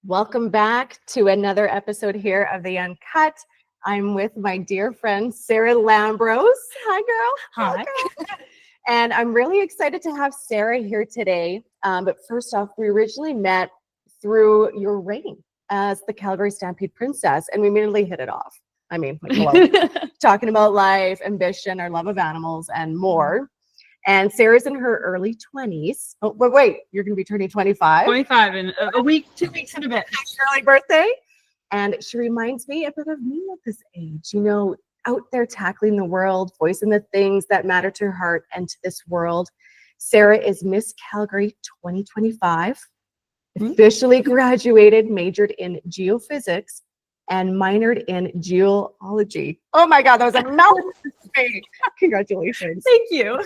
Welcome back to another episode here of The Uncut. I'm with my dear friend, Sarah Lambros. Hi, girl. Hi. And I'm really excited to have Sarah here today. But first off, we originally met through your reign as the Calgary Stampede Princess, and we immediately hit it off. I mean, like, hello. Talking about life, ambition, our love of animals, and more. And Sarah's in her early 20s. Oh, but wait, you're going to be turning 25. 25 in a week, 2 weeks and a bit. Early birthday. And she reminds me a bit of me at this age, you know, out there tackling the world, voicing the things that matter to her heart and to this world. Sarah is Miss Calgary 2025, officially graduated, majored in geophysics, and minored in geology. Oh my God, that was a mouthful. Congratulations. Thank you.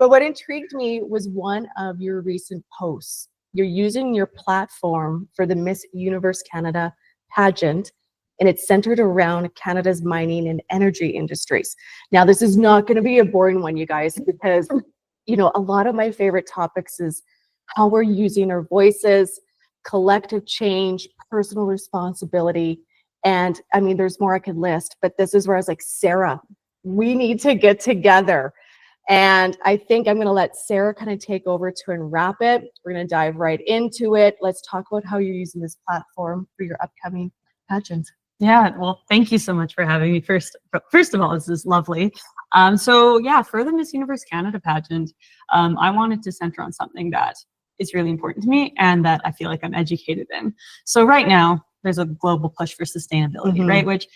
But what intrigued me was one of your recent posts. You're using your platform for the Miss Universe Canada pageant, and it's centered around Canada's mining and energy industries. Now, this is not going to be a boring one, you guys, because, you know, a lot of my favorite topics is how we're using our voices, collective change, personal responsibility. And I mean, there's more I could list, but this is where I was like, Sarah, we need to get together. And I think I'm going to let Sarah kind of take over to unwrap it. We're going to dive right into it. Let's talk about how you're using this platform for your upcoming pageant. Yeah, well, thank you so much for having me. First of all, this is lovely. So yeah, for the Miss Universe Canada pageant, I wanted to center on something that is really important to me and that I feel like I'm educated in. So right now, there's a global push for sustainability, right? Which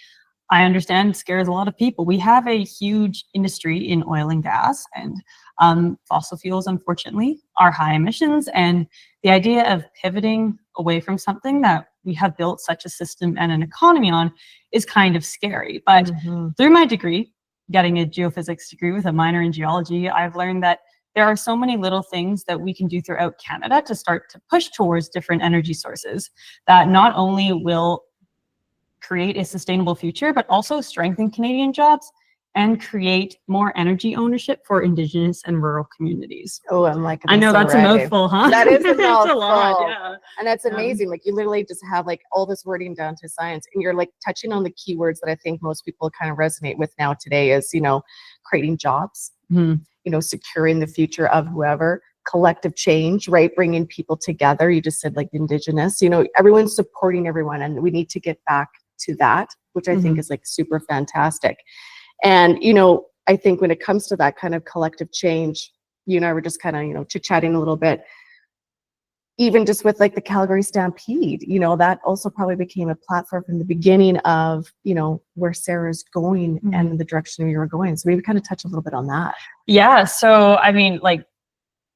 I understand scares a lot of people. We have a huge industry in oil and gas, and fossil fuels, unfortunately, are high emissions. And the idea of pivoting away from something that we have built such a system and an economy on is kind of scary. But through my degree, getting a geophysics degree with a minor in geology, I've learned that there are so many little things that we can do throughout Canada to start to push towards different energy sources that not only will create a sustainable future, but also strengthen Canadian jobs and create more energy ownership for Indigenous and rural communities. Oh, I'm like, I know that's already. a mouthful, huh? That is a mouthful. It's a lot, yeah. And that's amazing. Like, you literally just have like all this wording down to science, and you're like touching on the keywords that I think most people kind of resonate with now today is, you know, creating jobs, you know, securing the future of whoever, collective change, right? Bringing people together. You just said like Indigenous, you know, everyone's supporting everyone, and we need to get back to that, which I think is like super fantastic. And, you know, I think when it comes to that kind of collective change, you and I were just kind of, you know, chit-chatting a little bit, even just with like the Calgary Stampede, you know, that also probably became a platform from the beginning of, you know, where Sarah's going and the direction you were going. So maybe kind of touch a little bit on that. Yeah. So, I mean, like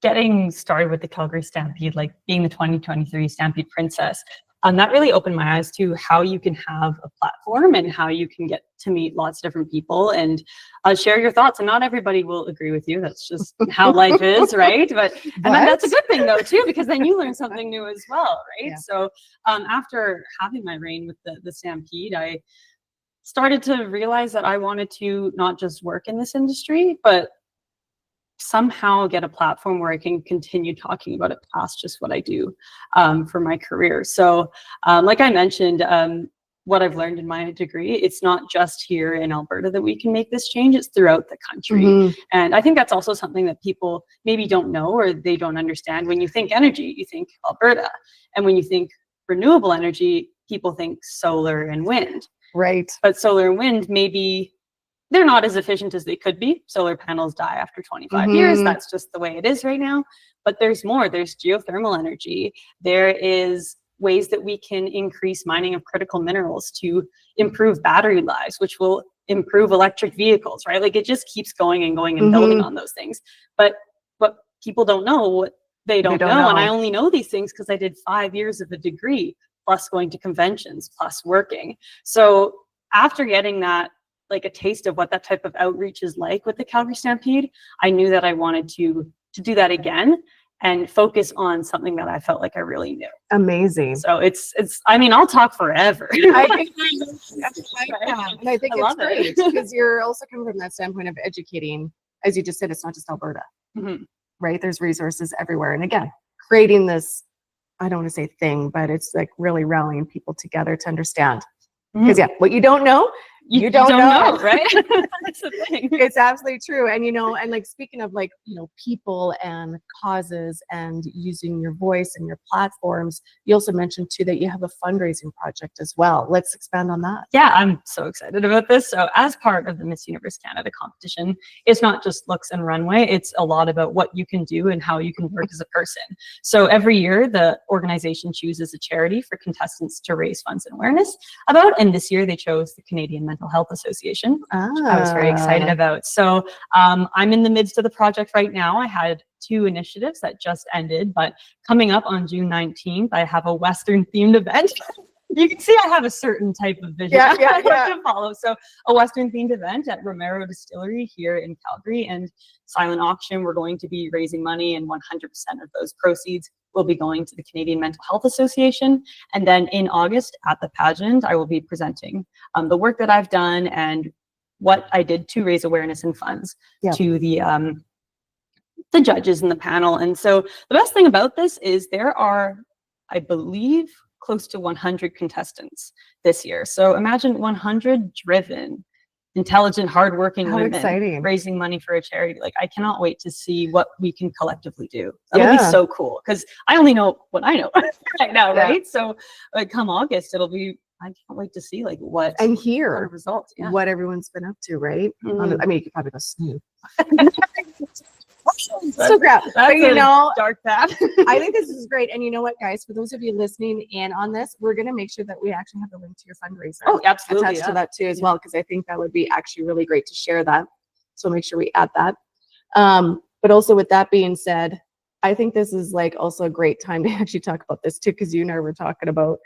getting started with the Calgary Stampede, like being the 2023 Stampede Princess, that really opened my eyes to how you can have a platform and how you can get to meet lots of different people and share your thoughts. And not everybody will agree with you. That's just how life is, right? But and then that's a good thing though too, because then you learn something new as well, right? Yeah. So after having my reign with the Stampede, I started to realize that I wanted to not just work in this industry, but somehow get a platform where I can continue talking about it past just what I do for my career. So like I mentioned, what I've learned in my degree, it's not just here in Alberta that we can make this change, it's throughout the country. And I think that's also something that people maybe don't know or they don't understand. When you think energy, you think Alberta. And when you think renewable energy, people think solar and wind. Right. But solar and wind, maybe they're not as efficient as they could be. Solar panels die after 25 years. That's just the way it is right now. But there's more. There's geothermal energy. There is ways that we can increase mining of critical minerals to improve battery lives, which will improve electric vehicles, right? Like it just keeps going and going and building on those things. But people don't know what they don't know. And I only know these things because I did 5 years of a degree, plus going to conventions, plus working. So after getting that, like a taste of what that type of outreach is like with the Calgary Stampede, I knew that I wanted to do that again and focus on something that I felt like I really knew. Amazing. So it's I mean, I'll talk forever. I think it's great because you're also coming from that standpoint of educating, as you just said, it's not just Alberta, right? There's resources everywhere. And again, creating this I don't want to say thing, but it's like really rallying people together to understand. Because what you don't know, you don't know, right? That's the thing. It's absolutely true. And, and like, speaking of like, people and causes and using your voice and your platforms, you also mentioned too that you have a fundraising project as well. Let's expand on that. Yeah, I'm so excited about this. So as part of the Miss Universe Canada competition, it's not just looks and runway. It's a lot about what you can do and how you can work as a person. So every year, the organization chooses a charity for contestants to raise funds and awareness about. And this year, they chose the Canadian Mental Health Association, which I was very excited about. So I'm in the midst of the project right now. I had 2 initiatives that just ended, but coming up on June 19th, I have a Western themed event. You can see I have a certain type of vision to follow. So a Western themed event at Romero Distillery here in Calgary, and silent auction. We're going to be raising money, and 100% of those proceeds will be going to the Canadian Mental Health Association. And then in August at the pageant, I will be presenting the work that I've done and what I did to raise awareness and funds to the judges in the panel. And so the best thing about this is there are, I believe, close to 100 contestants this year. So imagine 100 driven, intelligent, hardworking women raising money for a charity. Like, I cannot wait to see what we can collectively do. That'll be so cool, because I only know what I know right now, right? So like, come August, it'll be, I can't wait to see like what and hear results, what everyone's been up to, right? I mean, you could probably go snoop. So crap. But dark path. I think this is great. And you know what, guys, for those of you listening in on this, we're going to make sure that we actually have the link to your fundraiser. Oh, absolutely. Attached to that too as well, because I think that would be actually really great to share that. So make sure we add that. But also, with that being said, I think this is like also a great time to actually talk about this too, because you and I were talking about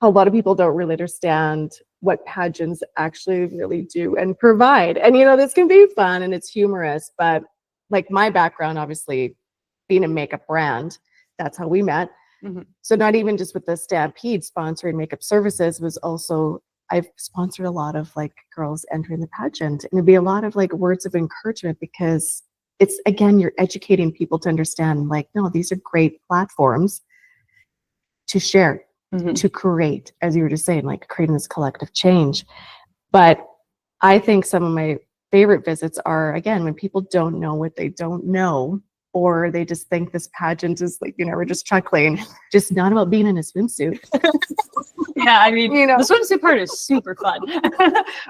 how a lot of people don't really understand what pageants actually really do and provide. And this can be fun and it's humorous, but like my background, obviously being a makeup brand, that's how we met. So not even just with the Stampede sponsoring makeup services, was also, I've sponsored a lot of like girls entering the pageant, and it'd be a lot of like words of encouragement, because it's, again, you're educating people to understand like, no, these are great platforms to share, to create, as you were just saying, like creating this collective change. But I think some of my favorite visits are, again, when people don't know what they don't know, or they just think this pageant is like, we're just chuckling, just not about being in a swimsuit. Yeah, I mean, the swimsuit part is super fun.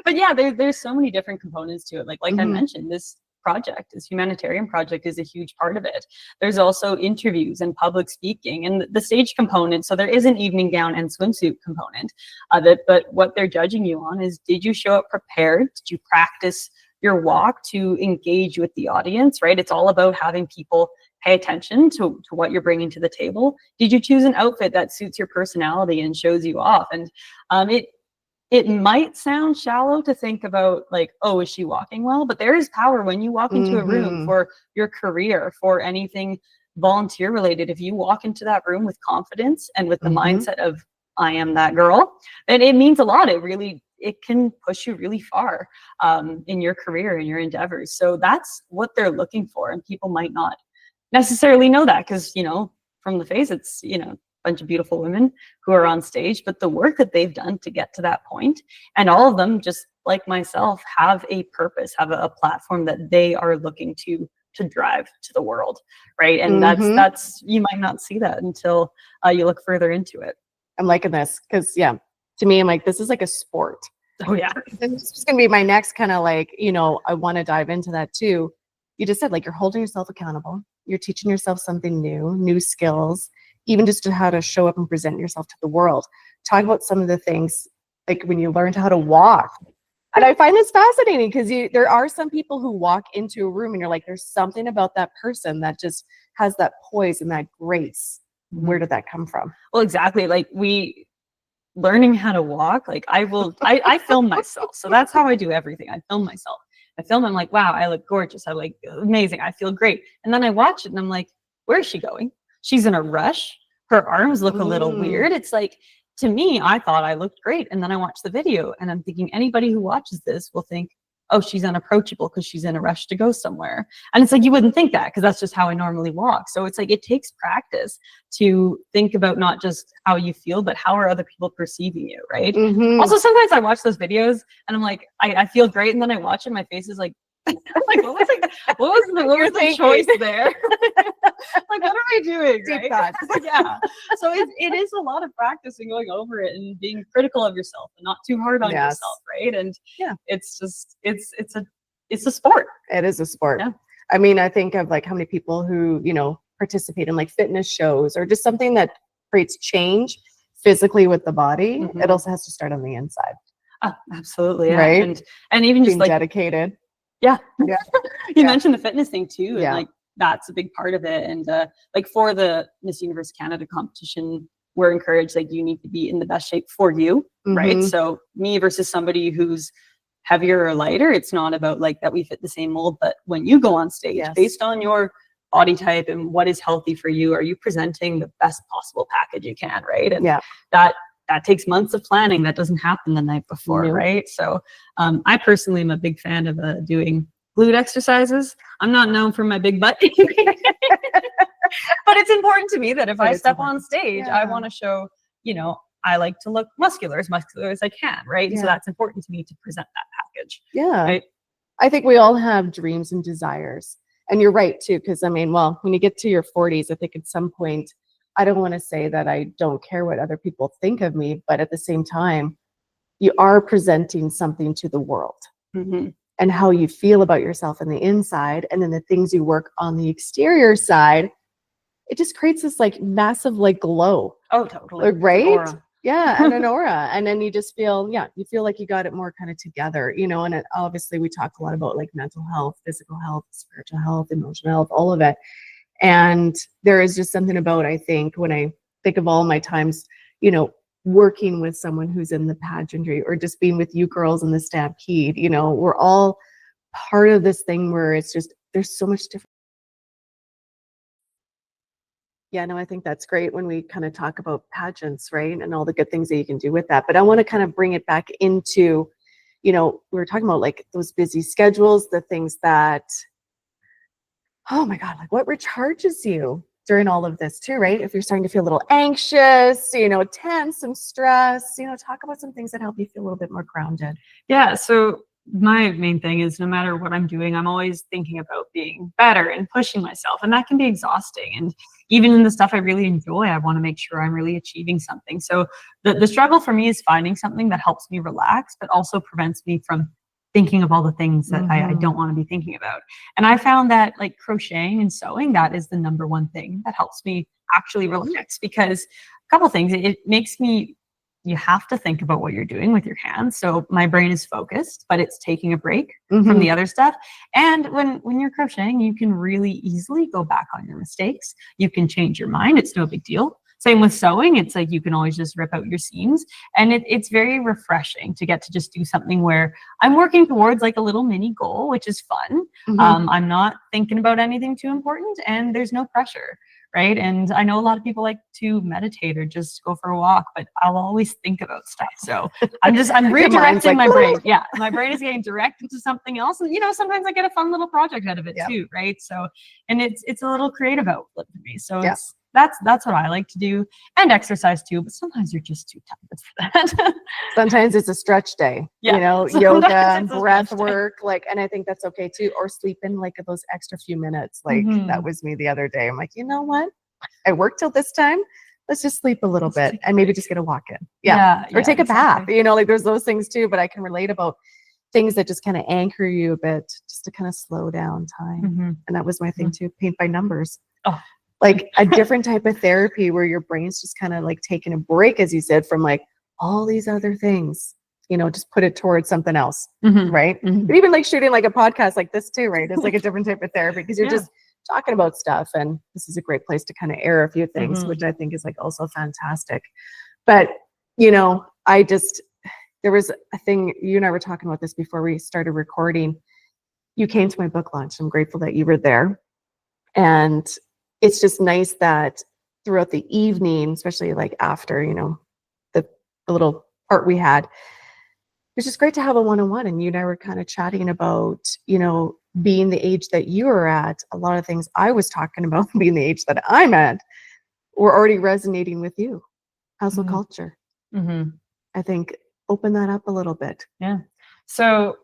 But yeah, there's so many different components to it. Like I mentioned, this humanitarian project is a huge part of it. There's also interviews and public speaking and the stage component. So there is an evening gown and swimsuit component of it, but what they're judging you on is, did you show up prepared? Did you practice your walk to engage with the audience, right? It's all about having people pay attention to what you're bringing to the table. Did you choose an outfit that suits your personality and shows you off? And it might sound shallow to think about like, oh, is she walking well? But there is power when you walk into a room for your career, for anything volunteer related. If you walk into that room with confidence and with the mindset of, I am that girl, then it means a lot. It can push you really far in your career and your endeavors. So that's what they're looking for. And people might not necessarily know that, because, from the face, it's, bunch of beautiful women who are on stage, but the work that they've done to get to that point, and all of them, just like myself, have a purpose, have a platform that they are looking to drive to the world, right? And that's you might not see that until you look further into it. I'm liking this, because to me, I'm like, this is like a sport. Oh yeah, this is gonna be my next kind of like, I want to dive into that too. You just said, like, you're holding yourself accountable, you're teaching yourself something new skills, even just to how to show up and present yourself to the world. Talk about some of the things, like when you learned how to walk. And I find this fascinating, because there are some people who walk into a room and you're like, there's something about that person that just has that poise and that grace. Where did that come from? Well, exactly. Like, learning how to walk, like I film myself. So that's how I do everything. I film myself. I'm like, wow, I look gorgeous. I like amazing. I feel great. And then I watch it and I'm like, where is she going? She's in a rush. Her arms look a little weird. It's like, to me, I thought I looked great. And then I watched the video and I'm thinking, anybody who watches this will think, oh, she's unapproachable because she's in a rush to go somewhere. And it's like, you wouldn't think that because that's just how I normally walk. So it's like, it takes practice to think about not just how you feel, but how are other people perceiving you, right? Also, sometimes I watch those videos and I'm like, I feel great. And then I watch it, my face is like, like, what was the choice there? Like, what am I doing? Deep Right? thoughts. Yeah. So it is a lot of practice and going over it and being critical of yourself and not too hard on yourself, right? And it's just it's a sport. It is a sport. Yeah. I mean, I think of like how many people who, you know, participate in like fitness shows or just something that creates change physically with the body. It also has to start on the inside. Oh, absolutely. Yeah. Right. And even just being like dedicated. Yeah. Yeah. You mentioned the fitness thing too. And Yeah. like that's a big part of it. And like for the Miss Universe Canada competition, we're encouraged like you need to be in the best shape for you. Right. So me versus somebody who's heavier or lighter, it's not about like that we fit the same mold, but when you go on stage, based on your body type and what is healthy for you, are you presenting the best possible package you can, right? And that takes months of planning. That doesn't happen the night before, right? So I personally am a big fan of doing glute exercises. I'm not known for my big butt, but it's important to me that if I step on stage, I want to show, you know, I like to look muscular as I can, right? So that's important to me to present that package. Yeah. Right? I think we all have dreams and desires. And you're right too, because I mean, well, when you get to your 40s, I think at some point, I don't want to say that I don't care what other people think of me, but at the same time, you are presenting something to the world and how you feel about yourself on the inside. And then the things you work on the exterior side, it just creates this like massive like glow. Oh, totally. Right? Yeah. And an aura. And then you just feel, you feel like you got it more kind of together, you know, and it, obviously we talk a lot about like mental health, physical health, spiritual health, emotional health, all of it. And there is just something about, I think, when I think of all my times, you know, working with someone who's in the pageantry or just being with you girls in the Stampede, you know, we're all part of this thing where it's just, there's so much different. Yeah, no, I think that's great when we kind of talk about pageants, right? And all the good things that you can do with that. But I want to kind of bring it back into, you know, we were talking about like those busy schedules, the things that, oh my God, like what recharges you during all of this too, right? If you're starting to feel a little anxious, you know, tense and stressed, you know, talk about some things that help you feel a little bit more grounded. Yeah. So my main thing is no matter what I'm doing, I'm always thinking about being better and pushing myself. And that can be exhausting. And even in the stuff I really enjoy, I want to make sure I'm really achieving something. So the struggle for me is finding something that helps me relax, but also prevents me from thinking of all the things that I don't want to be thinking about. And I found that like crocheting and sewing, that is the number one thing that helps me actually relax, because a couple things, it makes me, you have to think about what you're doing with your hands. So my brain is focused, but it's taking a break from the other stuff. And when you're crocheting, you can really easily go back on your mistakes. You can change your mind. It's no big deal. Same with sewing. It's like you can always just rip out your seams. And it's very refreshing to get to just do something where I'm working towards like a little mini goal, which is fun. I'm not thinking about anything too important and there's no pressure, right? And I know a lot of people like to meditate or just go for a walk, but I'll always think about stuff. So I'm redirecting my brain. Yeah, my brain is getting directed to something else. And, you know, sometimes I get a fun little project out of it too, right? So, and it's a little creative outlet for me. So that's what I like to do, and exercise too, but sometimes you're just too tired for that. Sometimes it's a stretch day, you know, yoga, breath work, like, and I think that's okay too, or sleep in like those extra few minutes. Like that was me the other day. I'm like, you know what? I worked till this time. Let's just sleep a little bit and maybe just get a walk in. Or take a bath, you know, like there's those things too, but I can relate about things that just kind of anchor you a bit, just to kind of slow down time. And that was my thing too, paint by numbers. Like a different type of therapy where your brain's just kind of like taking a break, as you said, from like all these other things, you know, just put it towards something else, right? But even like shooting like a podcast like this too, right? It's like a different type of therapy because you're just talking about stuff, and this is a great place to kind of air a few things, which I think is like also fantastic. But, you know, there was a thing, you and I were talking about this before we started recording. You came to my book launch. I'm grateful that you were there. And it's just nice that throughout the evening, especially like after, you know, the little part we had, It's just great to have a one-on-one, and you and I were kind of chatting about, you know, being the age that you were at. A lot of things I was talking about being the age that I'm at were already resonating with you. Hustle culture. I think open that up a little bit. Yeah. So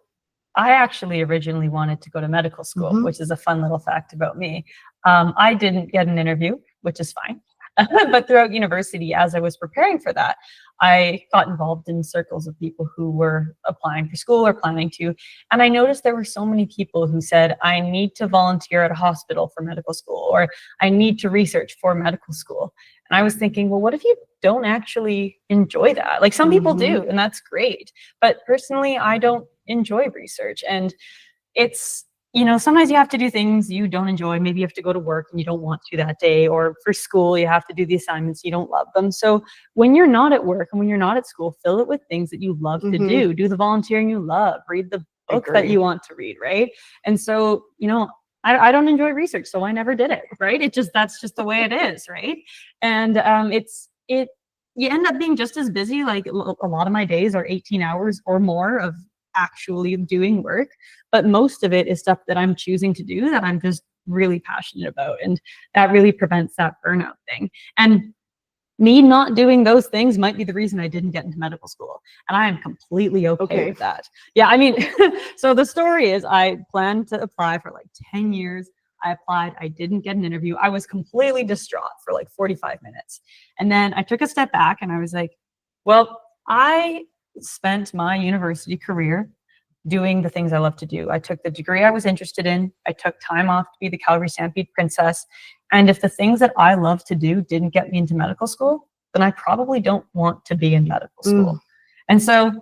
I actually originally wanted to go to medical school, which is a fun little fact about me. I didn't get an interview, which is fine. But throughout university, as I was preparing for that, I got involved in circles of people who were applying for school or planning to. And I noticed there were so many people who said, I need to volunteer at a hospital for medical school, or I need to research for medical school. And I was thinking, well, what if you don't actually enjoy that? Like some people do, and that's great. But personally, I don't enjoy research. And it's, you know, sometimes you have to do things you don't enjoy. Maybe you have to go to work and you don't want to that day, or for school, you have to do the assignments, you don't love them. So when you're not at work and when you're not at school, fill it with things that you love to do. Do the volunteering you love, read the book that you want to read, right? And so, you know, I don't enjoy research, so I never did it, right? That's just the way it is, right? And you end up being just as busy. Like a lot of my days are 18 hours or more of actually doing work, but most of it is stuff that I'm choosing to do that I'm just really passionate about, and that really prevents that burnout thing. And me not doing those things might be the reason I didn't get into medical school, and I am completely okay with that. Yeah, I mean, so the story is I planned to apply for like 10 years. I applied, I didn't get an interview. I was completely distraught for like 45 minutes. And then I took a step back and I was like, well, I spent my university career doing the things I love to do. I took the degree I was interested in. I took time off to be the Calgary Stampede Princess. And if the things that I love to do didn't get me into medical school, then I probably don't want to be in medical school. And so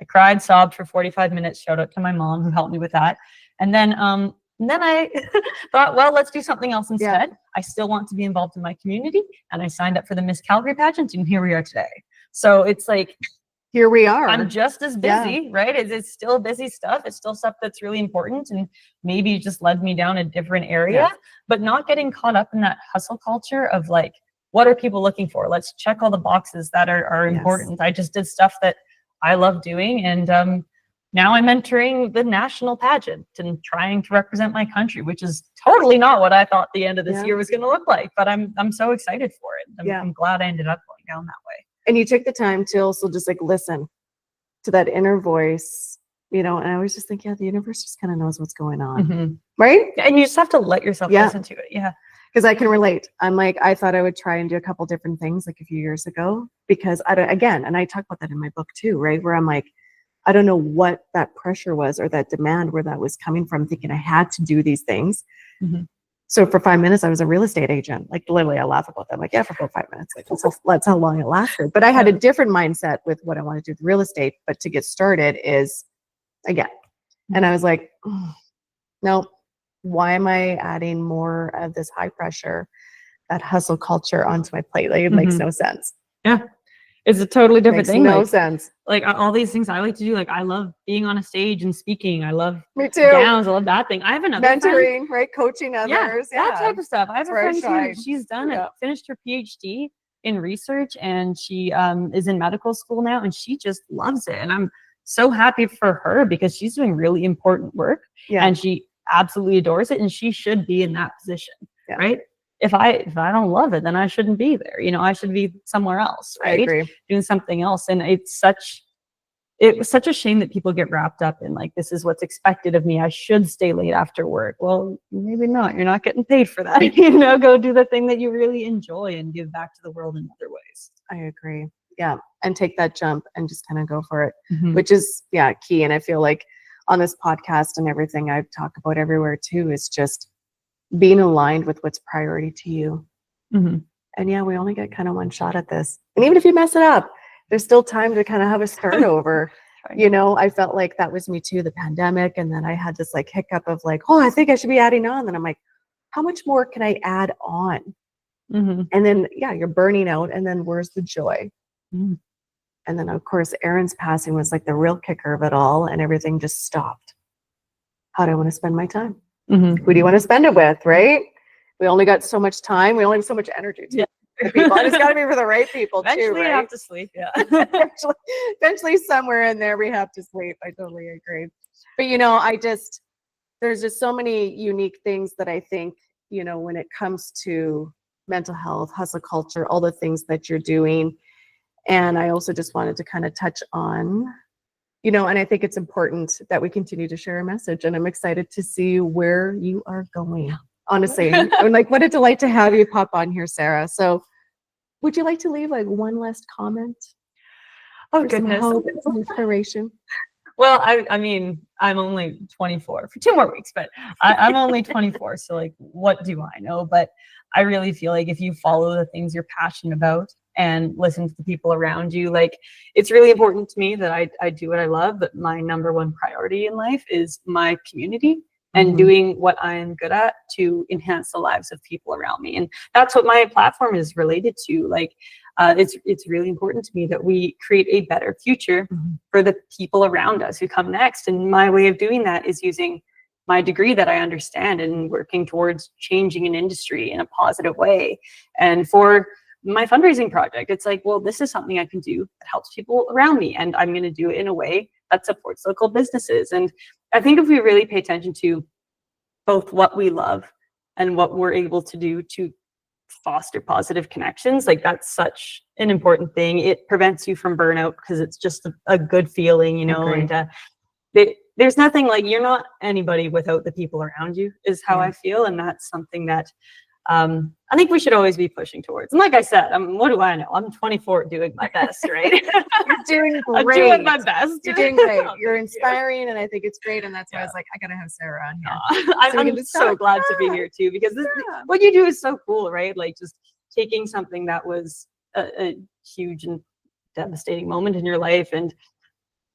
I cried, sobbed for 45 minutes, shout out to my mom who helped me with that. And then I thought, well, let's do something else instead. I still want to be involved in my community. And I signed up for the Miss Calgary pageant, and here we are today. So it's like, here we are. I'm just as busy, right? It's still busy stuff. It's still stuff that's really important, and maybe it just led me down a different area, but not getting caught up in that hustle culture of like, what are people looking for? Let's check all the boxes that are important. I just did stuff that I love doing. And now I'm entering the national pageant and trying to represent my country, which is totally not what I thought the end of this year was going to look like, but I'm so excited for it. I'm glad I ended up going down that way. And you took the time to also just like listen to that inner voice, you know, and I was just thinking, the universe just kind of knows what's going on, right? And you just have to let yourself listen to it. Yeah. Because I can relate. I'm like, I thought I would try and do a couple different things like a few years ago, because I don't, again, and I talk about that in my book too, right? Where I'm like, I don't know what that pressure was or that demand where that was coming from, thinking I had to do these things. So for 5 minutes, I was a real estate agent. Like literally, I laugh about that. I'm like, yeah, for about 5 minutes. Like that's how long it lasted. But I had a different mindset with what I wanted to do with real estate. But to get started is, again, and I was like, no, why am I adding more of this high pressure, that hustle culture onto my plate? Like it makes no sense. Yeah. It's a totally different thing. No sense. Like all these things I like to do. Like I love being on a stage and speaking. I love me too. Gowns. I love that thing. I have another mentoring, friend, right? Coaching others. That type of stuff. I have That's a friend who she's done it, finished her PhD in research, and she is in medical school now, and she just loves it. And I'm so happy for her because she's doing really important work, and she absolutely adores it, and she should be in that position, right? If I don't love it, then I shouldn't be there. You know, I should be somewhere else, right? I agree. Doing something else. And it was such a shame that people get wrapped up in like, this is what's expected of me. I should stay late after work. Well, maybe not. You're not getting paid for that. You know, go do the thing that you really enjoy and give back to the world in other ways. I agree. Yeah. And take that jump and just kind of go for it, which is, key. And I feel like on this podcast and everything I talk about everywhere too, is just being aligned with what's priority to you. And we only get kind of one shot at this. And even if you mess it up, there's still time to kind of have a start over. You know, I felt like that was me too, the pandemic. And then I had this like hiccup of like, oh, I think I should be adding on. Then I'm like, how much more can I add on? And then, you're burning out. And then where's the joy? And then of course, Aaron's passing was like the real kicker of it all. And everything just stopped. How do I want to spend my time? Who do you want to spend it with, right? We only got so much time. We only have so much energy too. the people. And it's got to be for the right people too, Eventually, right? you have to sleep. Yeah. eventually somewhere in there we have to sleep. I totally agree. But there's just so many unique things that I think, when it comes to mental health, hustle culture, all the things that you're doing. And I also just wanted to kind of touch on, and I think it's important that we continue to share a message. And I'm excited to see where you are going. Honestly, I'm like, what a delight to have you pop on here, Sarah. So would you like to leave like one last comment? Oh, for some goodness. hope and some inspiration? Well, I mean, I'm only 24 for 2 more weeks, but I'm only 24. So like, what do I know? But I really feel like if you follow the things you're passionate about and listen to the people around you, like, it's really important to me that I do what I love, but my number one priority in life is my community and doing what I'm good at to enhance the lives of people around me. And that's what my platform is related to. Like, it's really important to me that we create a better future for the people around us who come next. And my way of doing that is using my degree that I understand and working towards changing an industry in a positive way. And for my fundraising project, it's like, well, this is something I can do that helps people around me, and I'm going to do it in a way that supports local businesses. And I think if we really pay attention to both what we love and what we're able to do to foster positive connections, like, that's such an important thing. It prevents you from burnout because it's just a good feeling, Agreed. and there's nothing like, you're not anybody without the people around you, is how I feel. And that's something that I think we should always be pushing towards. And like I said, what do I know? I'm 24 doing my best, right? You're doing great. I'm doing my best. You're doing great. You're inspiring, and I think it's great. And that's why I was like, I gotta have Sarah on here. I'm so glad to be here too, because what you do is so cool, right? Like, just taking something that was a huge and devastating moment in your life and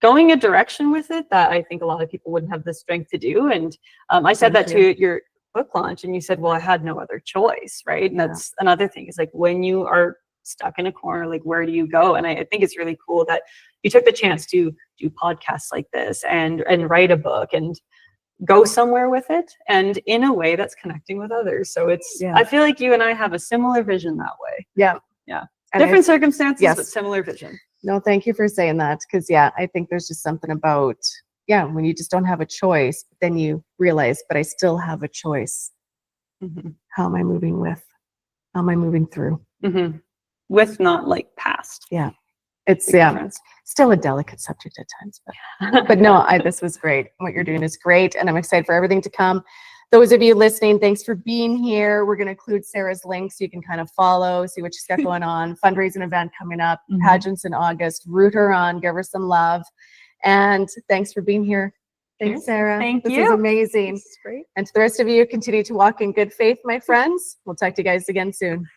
going a direction with it that I think a lot of people wouldn't have the strength to do. And I said that to your book launch, and you said, well, I had no other choice, right? And that's another thing, is like, when you are stuck in a corner, like, where do you go? And I think it's really cool that you took the chance to do podcasts like this and write a book and go somewhere with it, and in a way that's connecting with others. So it's, I feel like you and I have a similar vision that way. Yeah. And Different circumstances, but similar vision. No, thank you for saying that. Because I think there's just something about, when you just don't have a choice, then you realize, but I still have a choice. How am I moving with? How am I moving through? With, not like past. It's still a delicate subject at times, but no, this was great. What you're doing is great, and I'm excited for everything to come. Those of you listening, thanks for being here. We're going to include Sarah's link so you can kind of follow, see what she's got going on. Fundraising event coming up, pageants in August. Root her on, give her some love. And thanks for being here. Thanks, Sarah. Thank you. This is amazing. This is great. And to the rest of you, continue to walk in good faith, my friends. We'll talk to you guys again soon.